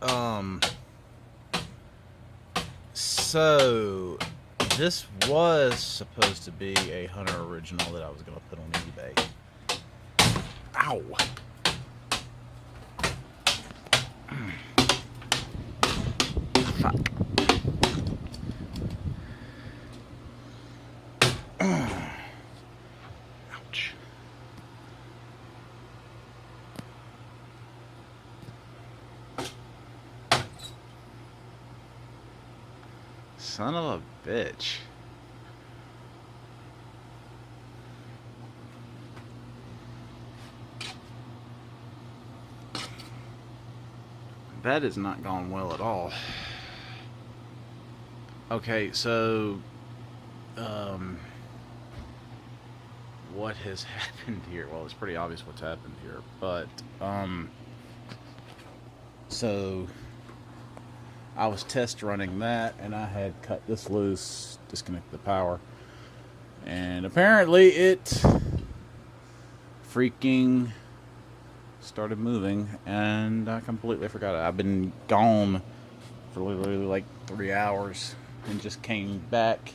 Um, so this was supposed to be a Hunter original that I was gonna put on eBay. Ow! Fuck. Ouch. Son of a bitch. That has not gone well at all. Okay, so what has happened here? Well, it's pretty obvious what's happened here, but so I was test running that, and I had cut this loose, disconnect the power, and apparently it freaking started moving, and I completely forgot it. I've been gone for literally like 3 hours, and just came back,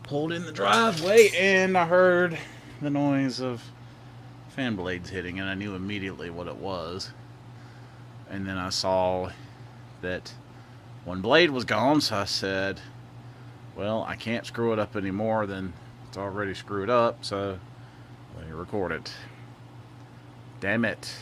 pulled in the driveway, and I heard the noise of fan blades hitting, and I knew immediately what it was. And then I saw that one blade was gone, so I said, well, I can't screw it up anymore, then it's already screwed up, so let me record it. Damn it.